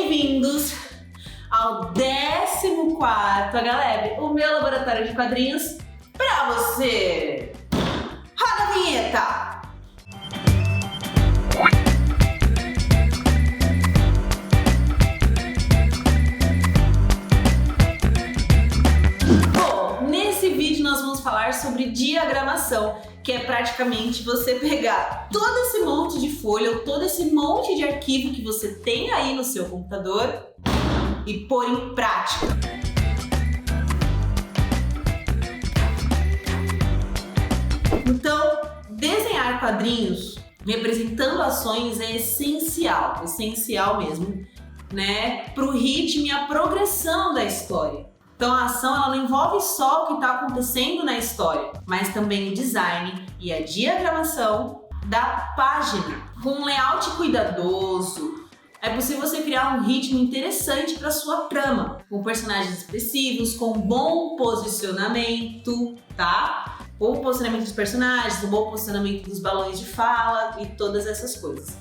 Bem-vindos ao 14º Agaleb, o meu laboratório de quadrinhos pra você. Roda a vinheta! Bom, nesse vídeo nós vamos falar sobre diagramação, que é praticamente você pegar todo esse monte de folha ou todo esse monte de arquivo que você tem aí no seu computador e pôr em prática. Então, desenhar quadrinhos representando ações é essencial mesmo, né, para o ritmo e a progressão da história. Então a ação ela não envolve só o que está acontecendo na história, mas também o design e a diagramação da página. Com um layout cuidadoso, é possível você criar um ritmo interessante para sua trama, com personagens expressivos, com bom posicionamento, tá? Bom posicionamento dos personagens, um bom posicionamento dos balões de fala e todas essas coisas.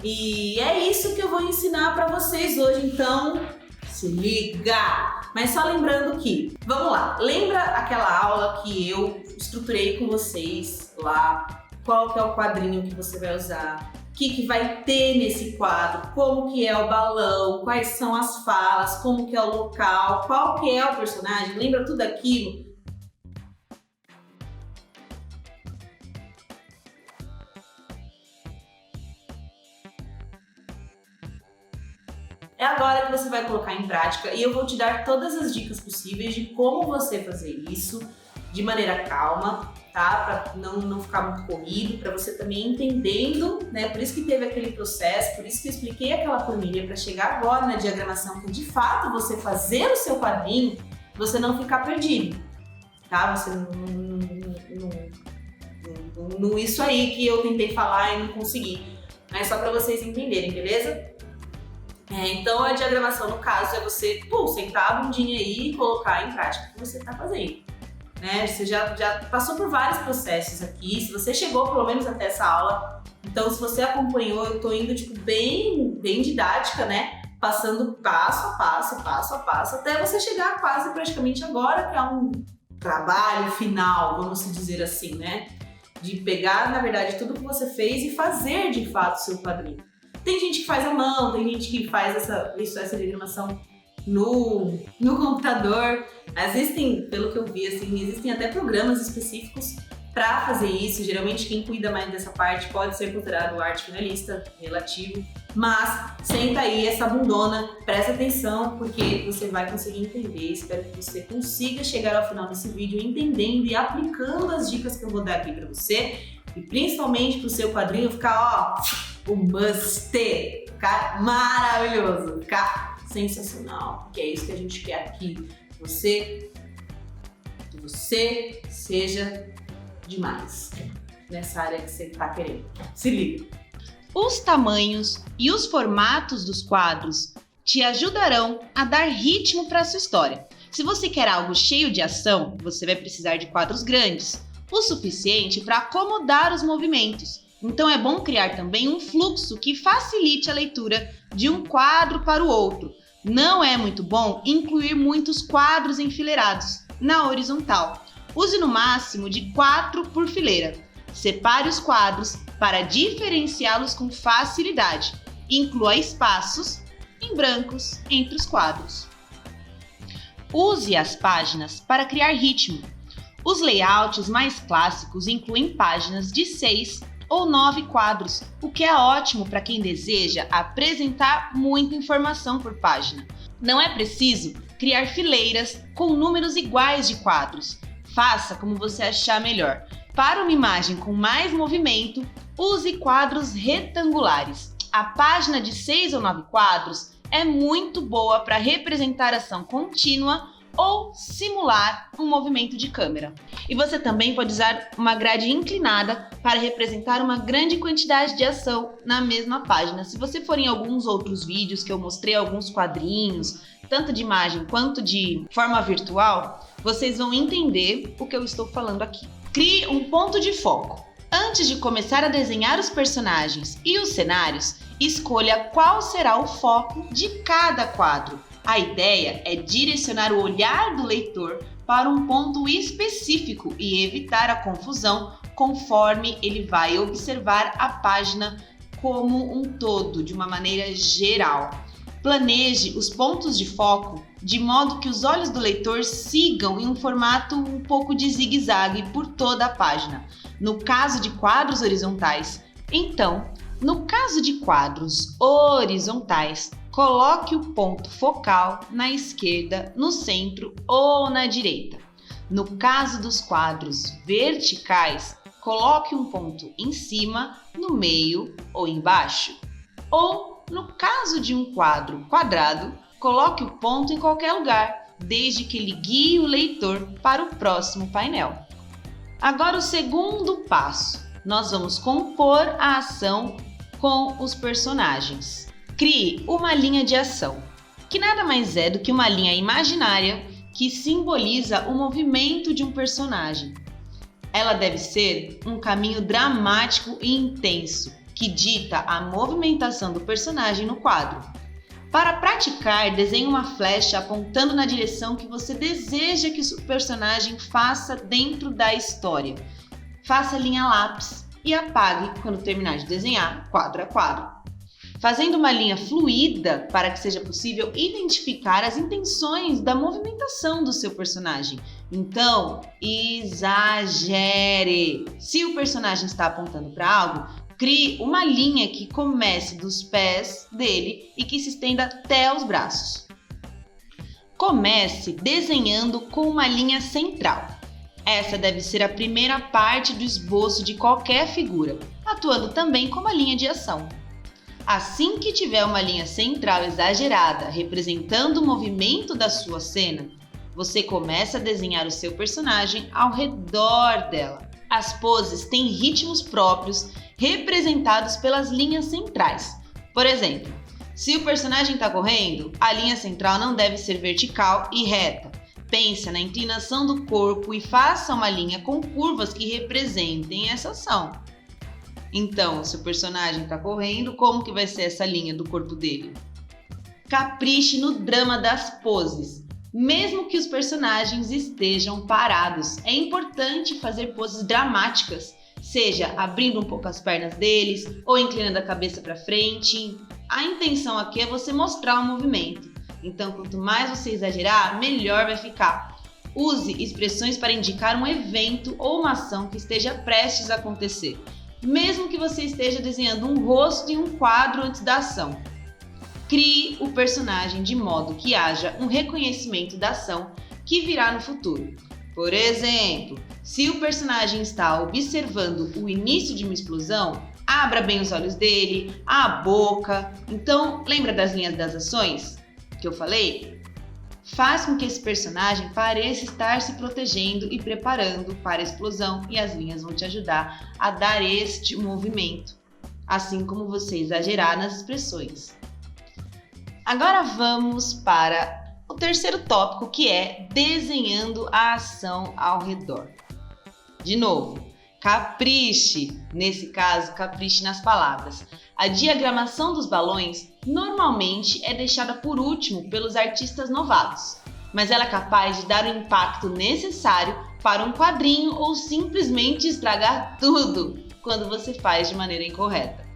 E é isso que eu vou ensinar para vocês hoje, então se liga! Mas só lembrando que, vamos lá, lembra aquela aula que eu estruturei com vocês lá? Qual que é o quadrinho que você vai usar? O que vai ter nesse quadro? Como que é o balão? Quais são as falas? Como que é o local? Qual que é o personagem? Lembra tudo aquilo? É agora que você vai colocar em prática e eu vou te dar todas as dicas possíveis de como você fazer isso de maneira calma, tá? Para não ficar muito corrido, para você também entendendo, né? Por isso que teve aquele processo, por isso que eu expliquei aquela planilha para chegar agora na diagramação, que de fato você fazer o seu quadrinho, você não ficar perdido, tá? Você não isso aí que eu tentei falar e não consegui, mas só para vocês entenderem, beleza? Então a diagramação, no caso, é você sentar a bundinha aí e colocar em prática o que você está fazendo. Né? Você já passou por vários processos aqui, se você chegou pelo menos até essa aula, então se você acompanhou, eu estou indo bem didática, né? Passando passo a passo, até você chegar quase praticamente agora, que é um trabalho final, vamos dizer assim, né? De pegar, na verdade, tudo que você fez e fazer de fato o seu quadrinho. Tem gente que faz à mão, tem gente que faz essa diagramação no computador. Existem, pelo que eu vi, assim, existem até programas específicos para fazer isso. Geralmente quem cuida mais dessa parte pode ser considerado arte finalista, relativo. Mas senta aí essa bundona, presta atenção, porque você vai conseguir entender. Espero que você consiga chegar ao final desse vídeo entendendo e aplicando as dicas que eu vou dar aqui para você. E principalmente para o seu quadrinho ficar, o must, ficar maravilhoso, ficar sensacional, que é isso que a gente quer aqui. Que você seja demais nessa área que você está querendo. Se liga! Os tamanhos e os formatos dos quadros te ajudarão a dar ritmo para a sua história. Se você quer algo cheio de ação, você vai precisar de quadros grandes, o suficiente para acomodar os movimentos. Então é bom criar também um fluxo que facilite a leitura de um quadro para o outro. Não é muito bom incluir muitos quadros enfileirados na horizontal. Use no máximo de 4 por fileira. Separe os quadros para diferenciá-los com facilidade. Inclua espaços em brancos entre os quadros. Use as páginas para criar ritmo. Os layouts mais clássicos incluem páginas de 6 ou 9 quadros, o que é ótimo para quem deseja apresentar muita informação por página. Não é preciso criar fileiras com números iguais de quadros. Faça como você achar melhor. Para uma imagem com mais movimento, use quadros retangulares. A página de 6 ou 9 quadros é muito boa para representar ação contínua ou simular um movimento de câmera. E você também pode usar uma grade inclinada para representar uma grande quantidade de ação na mesma página. Se você for em alguns outros vídeos que eu mostrei alguns quadrinhos, tanto de imagem quanto de forma virtual, vocês vão entender o que eu estou falando aqui. Crie um ponto de foco. Antes de começar a desenhar os personagens e os cenários, escolha qual será o foco de cada quadro. A ideia é direcionar o olhar do leitor para um ponto específico e evitar a confusão conforme ele vai observar a página como um todo, de uma maneira geral. Planeje os pontos de foco de modo que os olhos do leitor sigam em um formato um pouco de zigue-zague por toda a página. No caso de quadros horizontais, coloque o ponto focal na esquerda, no centro ou na direita. No caso dos quadros verticais, coloque um ponto em cima, no meio ou embaixo. Ou, no caso de um quadro quadrado, coloque o ponto em qualquer lugar, desde que ele guie o leitor para o próximo painel. Agora o segundo passo, nós vamos compor a ação com os personagens. Crie uma linha de ação, que nada mais é do que uma linha imaginária que simboliza o movimento de um personagem. Ela deve ser um caminho dramático e intenso, que dita a movimentação do personagem no quadro. Para praticar, desenhe uma flecha apontando na direção que você deseja que o personagem faça dentro da história. Faça linha lápis e apague quando terminar de desenhar, quadro a quadro. Fazendo uma linha fluida para que seja possível identificar as intenções da movimentação do seu personagem. Então, exagere! Se o personagem está apontando para algo, crie uma linha que comece dos pés dele e que se estenda até os braços. Comece desenhando com uma linha central. Essa deve ser a primeira parte do esboço de qualquer figura, atuando também como a linha de ação. Assim que tiver uma linha central exagerada representando o movimento da sua cena, você começa a desenhar o seu personagem ao redor dela. As poses têm ritmos próprios representados pelas linhas centrais. Por exemplo, se o personagem está correndo, a linha central não deve ser vertical e reta. Pense na inclinação do corpo e faça uma linha com curvas que representem essa ação. Então, se o personagem está correndo, como que vai ser essa linha do corpo dele? Capriche no drama das poses. Mesmo que os personagens estejam parados, é importante fazer poses dramáticas, seja abrindo um pouco as pernas deles ou inclinando a cabeça para frente. A intenção aqui é você mostrar o movimento. Então, quanto mais você exagerar, melhor vai ficar. Use expressões para indicar um evento ou uma ação que esteja prestes a acontecer, mesmo que você esteja desenhando um rosto em um quadro antes da ação. Crie o personagem de modo que haja um reconhecimento da ação que virá no futuro. Por exemplo, se o personagem está observando o início de uma explosão, abra bem os olhos dele, a boca. Então, lembra das linhas das ações que eu falei? Faz com que esse personagem pareça estar se protegendo e preparando para a explosão, e as linhas vão te ajudar a dar este movimento, assim como você exagerar nas expressões. Agora vamos para o terceiro tópico, que é desenhando a ação ao redor. De novo, capriche, nesse caso, capriche nas palavras. A diagramação dos balões normalmente é deixada por último pelos artistas novatos, mas ela é capaz de dar o impacto necessário para um quadrinho ou simplesmente estragar tudo quando você faz de maneira incorreta.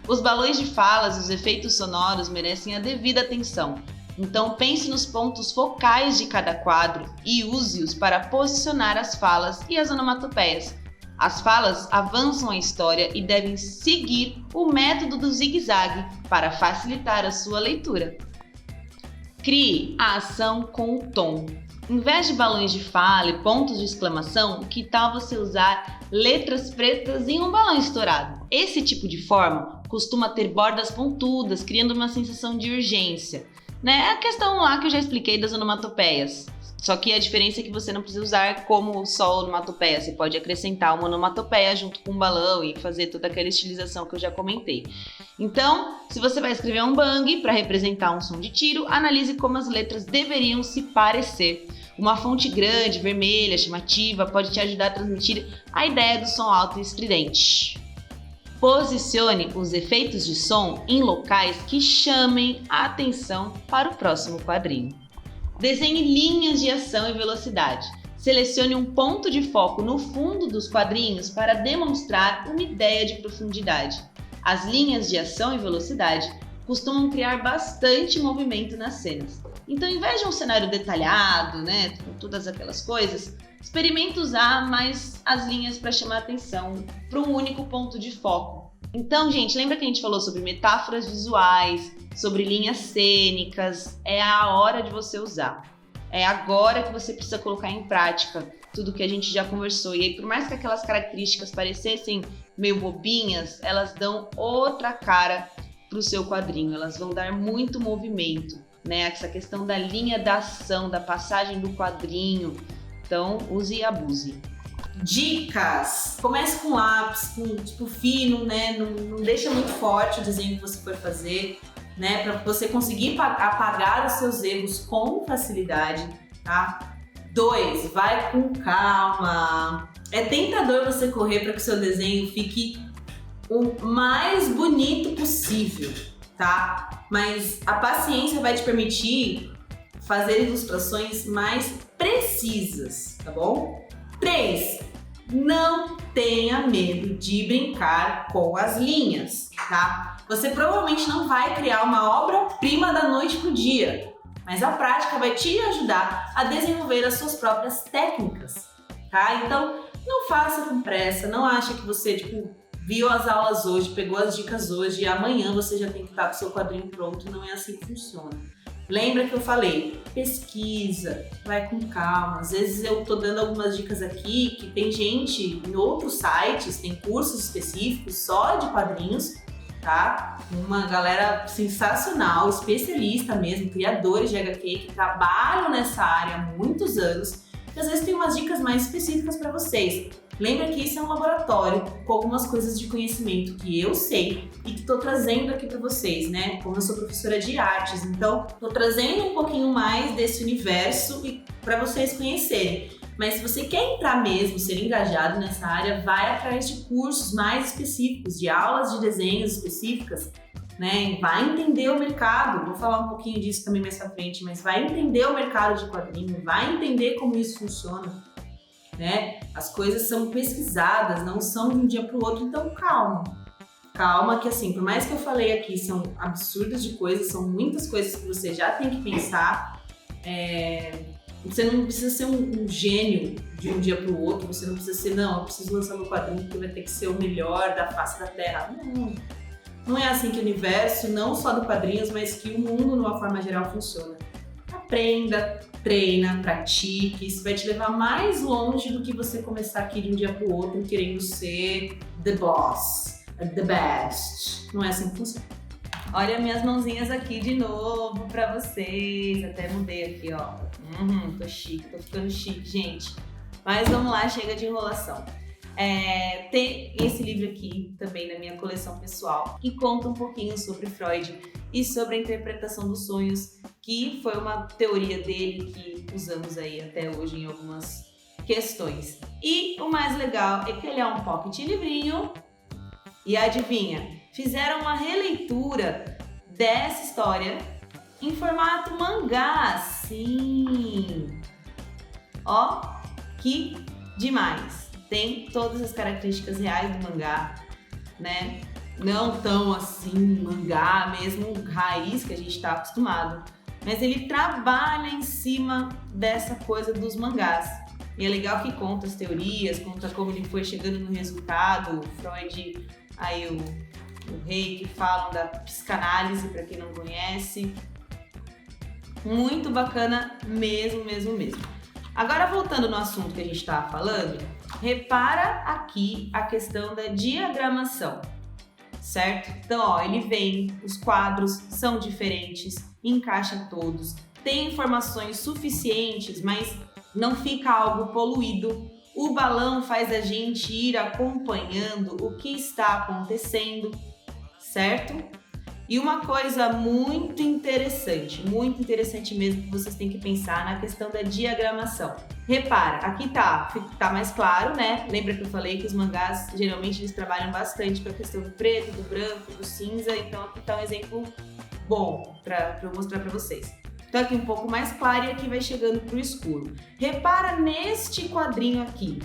Os balões de falas e os efeitos sonoros merecem a devida atenção, então pense nos pontos focais de cada quadro e use-os para posicionar as falas e as onomatopeias. As falas avançam a história e devem seguir o método do zigue-zague para facilitar a sua leitura. Crie a ação com o tom. Em vez de balões de fala e pontos de exclamação, que tal você usar letras pretas em um balão estourado? Esse tipo de forma costuma ter bordas pontudas, criando uma sensação de urgência. É a questão lá que eu já expliquei das onomatopeias. Só que a diferença é que você não precisa usar como só onomatopeia, você pode acrescentar uma onomatopeia junto com um balão e fazer toda aquela estilização que eu já comentei. Então, se você vai escrever um bang para representar um som de tiro, analise como as letras deveriam se parecer. Uma fonte grande, vermelha, chamativa, pode te ajudar a transmitir a ideia do som alto e estridente. Posicione os efeitos de som em locais que chamem a atenção para o próximo quadrinho. Desenhe linhas de ação e velocidade. Selecione um ponto de foco no fundo dos quadrinhos para demonstrar uma ideia de profundidade. As linhas de ação e velocidade costumam criar bastante movimento nas cenas. Então, em vez de um cenário detalhado, né, com todas aquelas coisas, experimente usar mais as linhas para chamar atenção para um único ponto de foco. Então, gente, lembra que a gente falou sobre metáforas visuais, sobre linhas cênicas? É a hora de você usar. É agora que você precisa colocar em prática tudo que a gente já conversou. E aí, por mais que aquelas características parecessem meio bobinhas, elas dão outra cara para o seu quadrinho. Elas vão dar muito movimento, né? Essa questão da linha da ação, da passagem do quadrinho. Então, use e abuse. Dicas! Comece com lápis, com fino, né? Não deixa muito forte o desenho que você for fazer, né? Para você conseguir apagar os seus erros com facilidade, tá? 2, vai com calma. É tentador você correr para que o seu desenho fique o mais bonito possível, tá? Mas a paciência vai te permitir fazer ilustrações mais precisas, tá bom? 3, não tenha medo de brincar com as linhas, tá? Você provavelmente não vai criar uma obra-prima da noite pro dia, mas a prática vai te ajudar a desenvolver as suas próprias técnicas, tá? Então, não faça com pressa, não ache que você, viu as aulas hoje, pegou as dicas hoje e amanhã você já tem que estar com o seu quadrinho pronto. Não é assim que funciona. Lembra que eu falei, pesquisa, vai com calma. Às vezes eu tô dando algumas dicas aqui que tem gente em outros sites, tem cursos específicos só de quadrinhos, tá? Uma galera sensacional, especialista mesmo, criadores de HQ que trabalham nessa área há muitos anos, que às vezes tem umas dicas mais específicas para vocês. Lembra que isso é um laboratório com algumas coisas de conhecimento que eu sei e que estou trazendo aqui para vocês, né? Como eu sou professora de artes, então estou trazendo um pouquinho mais desse universo para vocês conhecerem. Mas se você quer entrar mesmo, ser engajado nessa área, vai atrás de cursos mais específicos, de aulas de desenhos específicas, né? Vai entender o mercado, vou falar um pouquinho disso também mais pra frente, mas vai entender o mercado de quadrinho, vai entender como isso funciona, né? As coisas são pesquisadas, não são de um dia pro outro, então calma. Calma que assim, por mais que eu falei aqui, são absurdos de coisas, são muitas coisas que você já tem que pensar, você não precisa ser um gênio de um dia pro outro, você não precisa ser, não, eu preciso lançar meu quadrinho porque vai ter que ser o melhor da face da Terra. Não é assim que o universo, não só do quadrinhos, mas que o mundo, de uma forma geral, funciona. Aprenda, treina, pratique, isso vai te levar mais longe do que você começar aqui de um dia pro outro querendo ser the boss, the best. Não é assim que funciona. Olha minhas mãozinhas aqui de novo pra vocês, até mudei aqui, ó. Tô chique, tô ficando chique, gente. Mas vamos lá, chega de enrolação. Tem esse livro aqui também na minha coleção pessoal que conta um pouquinho sobre Freud e sobre a interpretação dos sonhos, que foi uma teoria dele que usamos aí até hoje em algumas questões. E o mais legal é que ele é um pocket livrinho e adivinha, fizeram uma releitura dessa história em formato mangá. Sim! Ó, que demais! Tem todas as características reais do mangá, né? Não tão assim, mangá mesmo, raiz que a gente está acostumado. Mas ele trabalha em cima dessa coisa dos mangás. E é legal que conta as teorias, conta como ele foi chegando no resultado. O Freud, aí o rei que falam da psicanálise, para quem não conhece. Muito bacana mesmo. Agora, voltando no assunto que a gente estava falando, repara aqui a questão da diagramação, certo? Então, ó, ele vem, os quadros são diferentes, encaixa todos, tem informações suficientes, mas não fica algo poluído. O balão faz a gente ir acompanhando o que está acontecendo, certo? E uma coisa muito interessante mesmo que vocês têm que pensar na questão da diagramação. Repara, aqui tá mais claro, né? Lembra que eu falei que os mangás, geralmente, eles trabalham bastante com a questão do preto, do branco, do cinza, então aqui tá um exemplo bom pra eu mostrar pra vocês. Então aqui um pouco mais claro e aqui vai chegando pro escuro. Repara neste quadrinho aqui,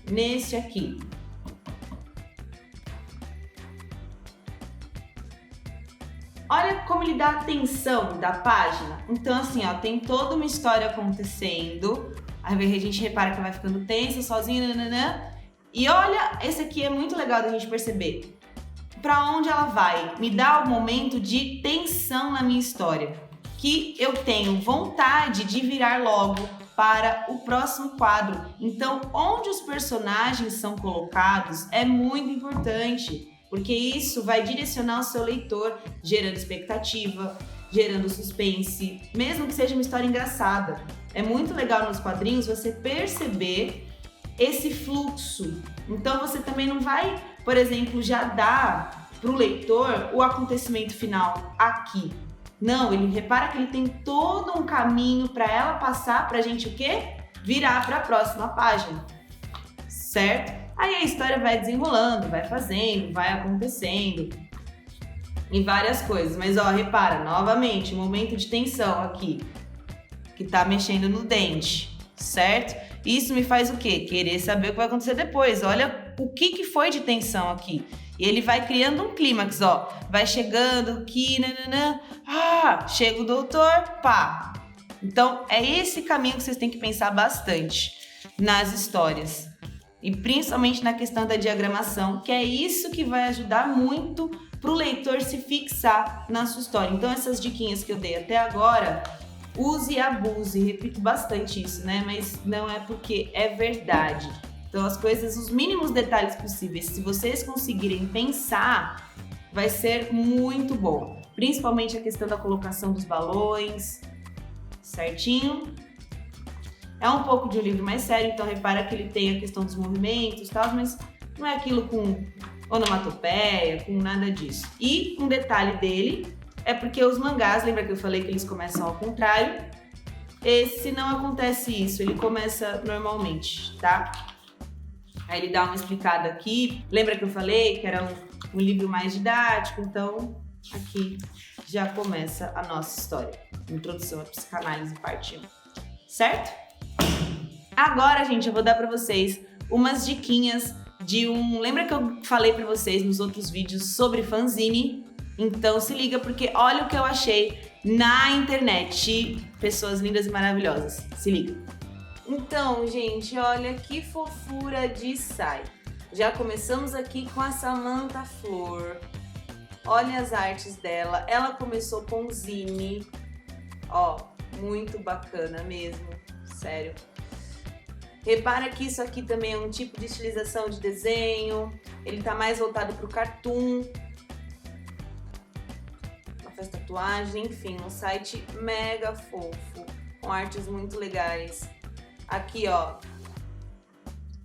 neste aqui. Olha como ele dá a tensão da página. Então assim, ó, tem toda uma história acontecendo. Aí a gente repara que ela vai ficando tensa, sozinha, nananã. E olha, esse aqui é muito legal da gente perceber. Pra onde ela vai? Me dá um momento de tensão na minha história. Que eu tenho vontade de virar logo para o próximo quadro. Então, onde os personagens são colocados é muito importante. Porque isso vai direcionar o seu leitor, gerando expectativa, gerando suspense, mesmo que seja uma história engraçada. É muito legal nos quadrinhos você perceber esse fluxo. Então você também não vai, por exemplo, já dar para o leitor o acontecimento final aqui. Não, ele repara que ele tem todo um caminho para ela passar para a gente o quê? Virar para a próxima página, certo? Aí a história vai desenrolando, vai fazendo, vai acontecendo em várias coisas. Mas ó, repara, novamente, um momento de tensão aqui, que tá mexendo no dente, certo? Isso me faz o quê? Querer saber o que vai acontecer depois. Olha o que foi de tensão aqui. E ele vai criando um clímax, ó. Vai chegando aqui, nananã. Ah, chega o doutor, pá. Então, é esse caminho que vocês têm que pensar bastante nas histórias. E principalmente na questão da diagramação, que é isso que vai ajudar muito para o leitor se fixar na sua história. Então essas diquinhas que eu dei até agora, use e abuse, repito bastante isso, né? Mas não é porque é verdade. Então as coisas, os mínimos detalhes possíveis, se vocês conseguirem pensar, vai ser muito bom. Principalmente a questão da colocação dos balões, certinho? É um pouco de um livro mais sério, então repara que ele tem a questão dos movimentos e tal, mas não é aquilo com onomatopeia, com nada disso. E um detalhe dele é porque os mangás, lembra que eu falei que eles começam ao contrário? Esse não acontece isso, ele começa normalmente, tá? Aí ele dá uma explicada aqui, lembra que eu falei que era um livro mais didático, então aqui já começa a nossa história. Introdução à psicanálise, parte 1, certo? Agora, gente, eu vou dar pra vocês umas diquinhas de Lembra que eu falei pra vocês nos outros vídeos sobre fanzine? Então se liga, porque olha o que eu achei na internet. Pessoas lindas e maravilhosas. Se liga. Então, gente, olha que fofura de site. Já começamos aqui com a Samantha Flor. Olha as artes dela. Ela começou com zine. Ó, muito bacana mesmo. Sério. Repara que isso aqui também é um tipo de estilização de desenho. Ele tá mais voltado pro cartoon. Ela faz tatuagem, enfim, um site mega fofo, com artes muito legais. Aqui, ó,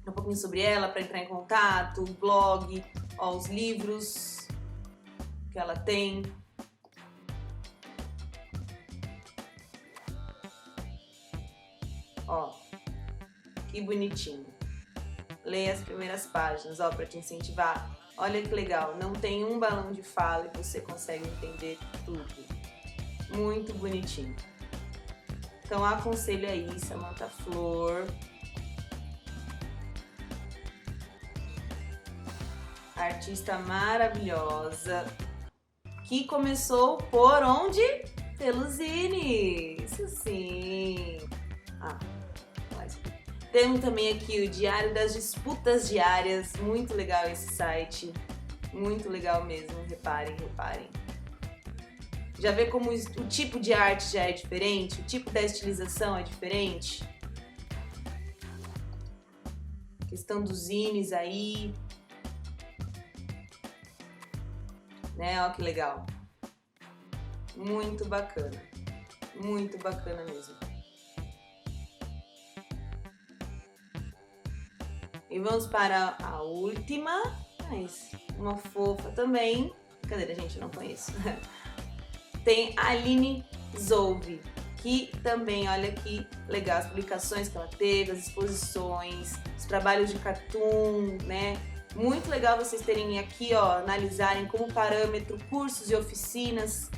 um pouquinho sobre ela para entrar em contato, blog, ó, os livros que ela tem. Ó, que bonitinho. Leia as primeiras páginas, ó, para te incentivar. Olha que legal, não tem um balão de fala e você consegue entender tudo. Muito bonitinho. Então aconselho aí, Samantha Flor. Artista maravilhosa, que começou por onde? Pelo zine, isso sim. Temos também aqui o Diário das Disputas Diárias, muito legal esse site, muito legal mesmo, reparem. Já vê como o tipo de arte já é diferente, o tipo da estilização é diferente? Questão dos zines aí, né? Ó que legal, muito bacana mesmo. E vamos para a última, mas uma fofa também, Brincadeira, gente, eu não conheço. Tem a Aline Zolvi, que também, olha que legal, as publicações que ela teve, as exposições, os trabalhos de cartoon, né? Muito legal vocês terem aqui, ó, analisarem como parâmetro cursos e oficinas,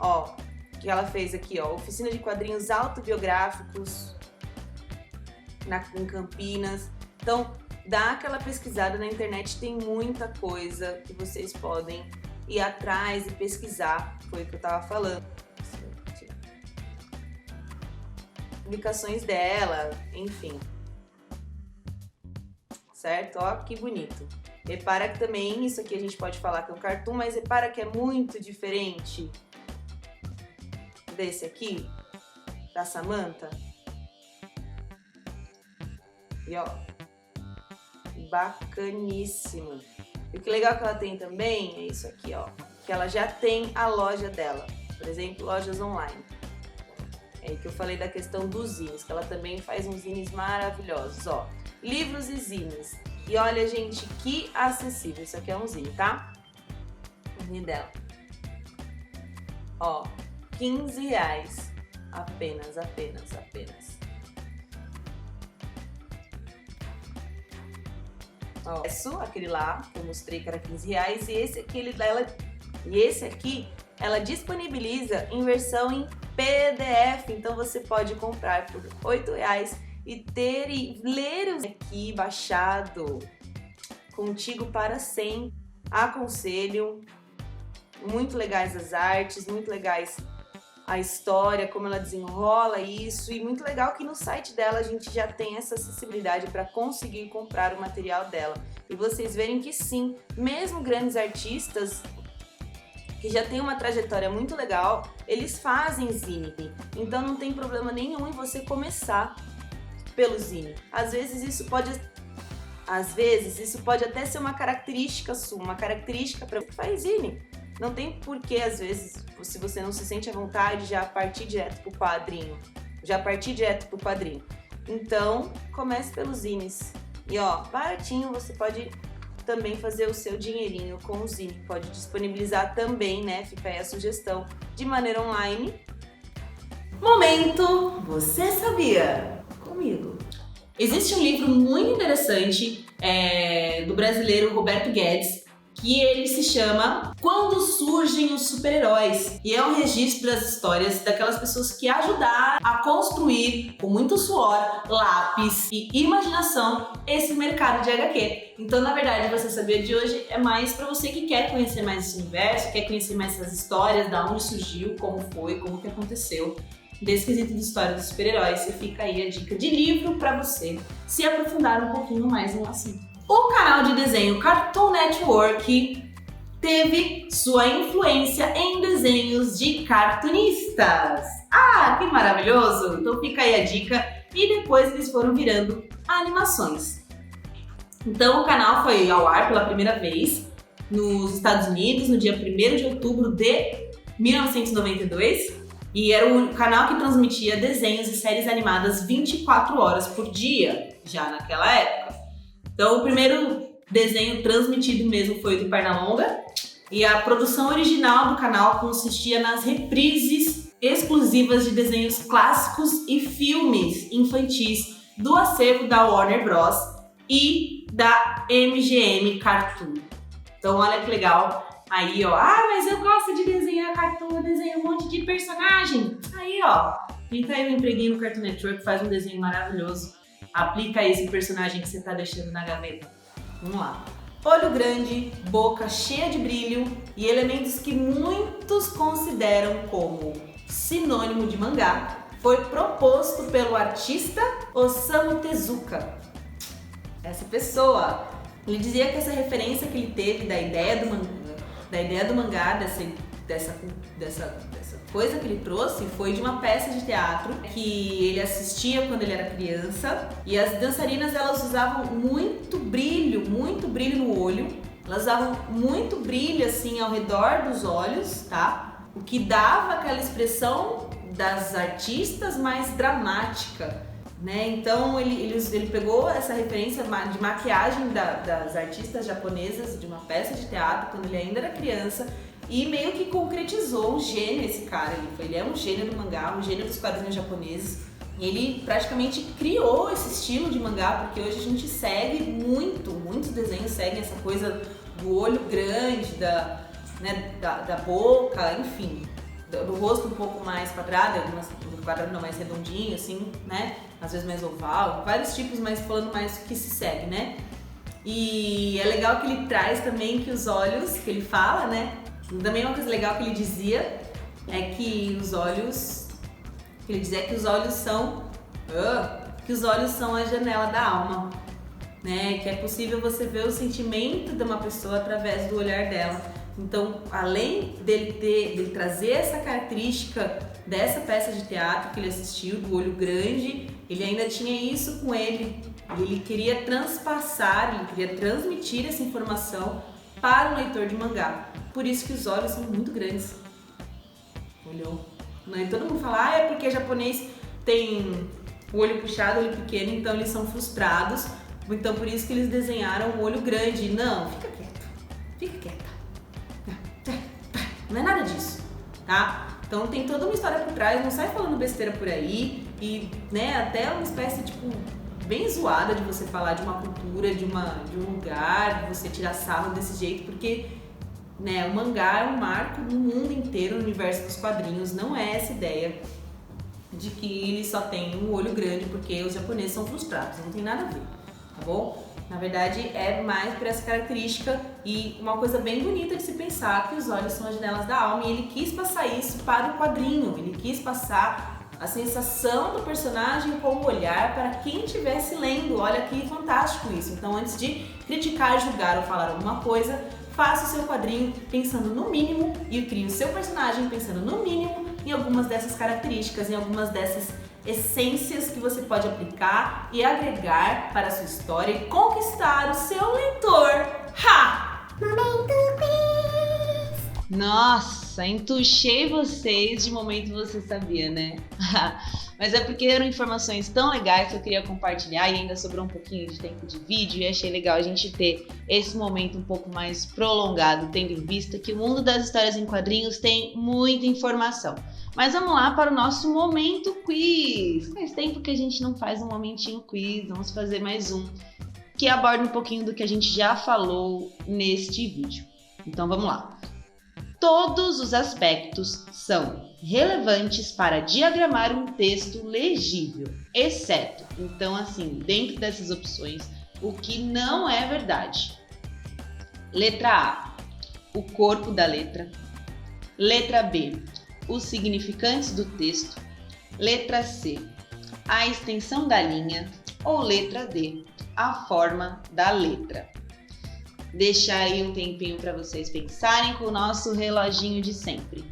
ó, que ela fez aqui, ó, oficina de quadrinhos autobiográficos em Campinas. Então, dá aquela pesquisada na internet, tem muita coisa que vocês podem ir atrás e pesquisar, foi o que eu tava falando. Publicações dela, enfim. Certo? Ó, que bonito. Repara que também, isso aqui a gente pode falar que é um cartoon, mas repara que é muito diferente desse aqui, da Samantha. E ó, bacaníssimo. E o que legal que ela tem também é isso aqui, ó, que ela já tem a loja dela, por exemplo, lojas online. É aí que eu falei da questão dos zines, que ela também faz uns zines maravilhosos, ó. Livros e zines. E olha, gente, que acessível. Isso aqui é um zine, tá? O zine dela. Ó, R$15. Apenas. Ó, aquele lá que eu mostrei que era R$15. E esse aqui ela disponibiliza em versão em PDF. Então você pode comprar por R$8 e ler aqui baixado contigo para sempre. Aconselho. Muito legais as artes, muito legais a história, como ela desenrola isso, e muito legal que no site dela a gente já tem essa acessibilidade para conseguir comprar o material dela. E vocês verem que sim, mesmo grandes artistas que já tem uma trajetória muito legal, eles fazem zine. Então não tem problema nenhum em você começar pelo zine. Às vezes isso pode até ser uma característica sua, uma característica para você que faz zine. Não tem porquê, às vezes, se você não se sente à vontade, já partir direto pro quadrinho. Então, comece pelos zines. E ó, baratinho, você pode também fazer o seu dinheirinho com o zine. Pode disponibilizar também, né? Fica aí a sugestão, de maneira online. Momento, você sabia? Comigo. Existe um livro muito interessante do brasileiro Roberto Guedes, que ele se chama Quando Surgem os Super-Heróis. E é um registro das histórias daquelas pessoas que ajudaram a construir, com muito suor, lápis e imaginação, esse mercado de HQ. Então, na verdade, Você Sabia de hoje é mais para você que quer conhecer mais esse universo, quer conhecer mais essas histórias, da onde surgiu, como foi, como que aconteceu. Desse quesito de história dos super-heróis, e fica aí a dica de livro para você se aprofundar um pouquinho mais no assunto. O canal de desenho Cartoon Network teve sua influência em desenhos de cartunistas. Ah, que maravilhoso! Então fica aí a dica, e depois eles foram virando animações. Então o canal foi ao ar pela primeira vez nos Estados Unidos no dia 1º de outubro de 1992 e era o canal que transmitia desenhos e séries animadas 24 horas por dia, já naquela época. Então o primeiro desenho transmitido mesmo foi do Pernalonga, e a produção original do canal consistia nas reprises exclusivas de desenhos clássicos e filmes infantis do acervo da Warner Bros. E da MGM Cartoon. Então olha que legal, aí ó, mas eu gosto de desenhar cartoon, eu desenho um monte de personagem. Aí ó, tenta aí um empreguinho no Cartoon Network, faz um desenho maravilhoso. Aplica esse personagem que você tá deixando na gaveta. Vamos lá. Olho grande, boca cheia de brilho e elementos que muitos consideram como sinônimo de mangá, foi proposto pelo artista Osamu Tezuka. Essa pessoa, ele dizia que essa referência que ele teve da ideia do mangá, dessa coisa que ele trouxe, foi de uma peça de teatro que ele assistia quando ele era criança, e as dançarinas elas usavam muito brilho no olho, elas usavam muito brilho assim ao redor dos olhos, tá? O que dava aquela expressão das artistas mais dramática. né? Então ele pegou essa referência de maquiagem das artistas japonesas de uma peça de teatro quando ele ainda era criança e meio que concretizou um gênio esse cara. Ele é um gênio do mangá, um gênio dos quadrinhos japoneses. E ele praticamente criou esse estilo de mangá, porque hoje a gente segue muitos desenhos seguem essa coisa do olho grande, da boca, enfim, do rosto um pouco mais quadrado, do quadrado não mais redondinho, assim, né? Às vezes mais oval, vários tipos, mas falando mais que se segue, né? E é legal que ele traz também que os olhos, que ele fala, né? Também uma coisa legal que ele dizia é que os olhos, são a janela da alma, né? Que é possível você ver o sentimento de uma pessoa através do olhar dela. Então, além dele trazer essa característica dessa peça de teatro que ele assistiu, do olho grande, ele ainda tinha isso com ele. Ele queria transmitir essa informação para o leitor de mangá. Por isso que os olhos são muito grandes. Olhou. Né? Todo mundo fala, é porque japonês tem o olho puxado, o olho pequeno, então eles são frustrados. Então por isso que eles desenharam o olho grande. Não, fica quieta. Não é nada disso, tá? Então tem toda uma história por trás, não sai falando besteira por aí e, né, até uma espécie, tipo, bem zoada de você falar de uma cultura, de um lugar, de você tirar sarro desse jeito, porque, né, o mangá é um marco no mundo inteiro, no universo dos quadrinhos, não é essa ideia de que ele só tem um olho grande porque os japoneses são frustrados, não tem nada a ver, tá bom? Na verdade, é mais por essa característica e uma coisa bem bonita de se pensar que os olhos são as janelas da alma e ele quis passar isso para o quadrinho, ele quis passar a sensação do personagem com o olhar para quem estivesse lendo. Olha que fantástico isso. Então, antes de criticar, julgar ou falar alguma coisa, faça o seu quadrinho pensando no mínimo e crie o seu personagem pensando no mínimo em algumas dessas características, em algumas dessas essências que você pode aplicar e agregar para a sua história e conquistar o seu leitor. Ha! Momento quiz! Nossa, entuchei vocês de momento você sabia, né? Mas é porque eram informações tão legais que eu queria compartilhar e ainda sobrou um pouquinho de tempo de vídeo e achei legal a gente ter esse momento um pouco mais prolongado, tendo em vista que o mundo das histórias em quadrinhos tem muita informação. Mas vamos lá para o nosso momento quiz. Faz tempo que a gente não faz um momentinho quiz, vamos fazer mais um, que aborda um pouquinho do que a gente já falou neste vídeo. Então vamos lá. Todos os aspectos são relevantes para diagramar um texto legível, exceto, então assim, dentro dessas opções, o que não é verdade. Letra A, o corpo da letra. Letra B, os significantes do texto. Letra C, a extensão da linha. Ou letra D, a forma da letra. Deixa aí um tempinho para vocês pensarem com o nosso reloginho de sempre.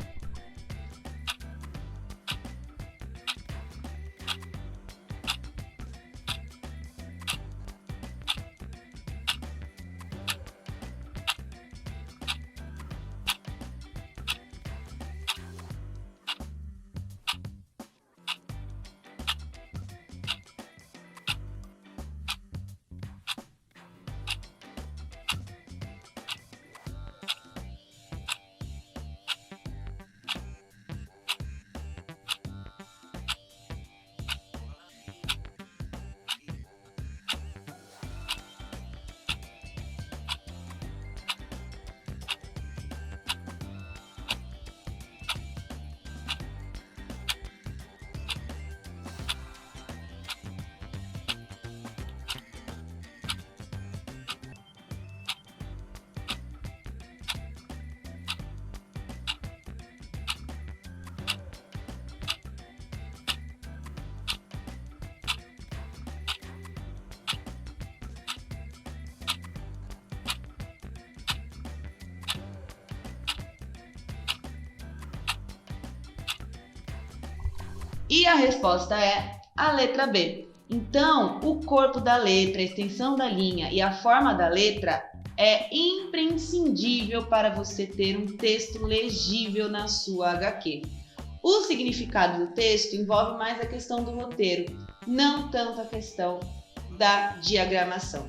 E a resposta é a letra B. Então, o corpo da letra, a extensão da linha e a forma da letra é imprescindível para você ter um texto legível na sua HQ. O significado do texto envolve mais a questão do roteiro. não tanto a questão da diagramação,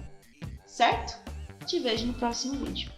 certo? Te vejo no próximo vídeo.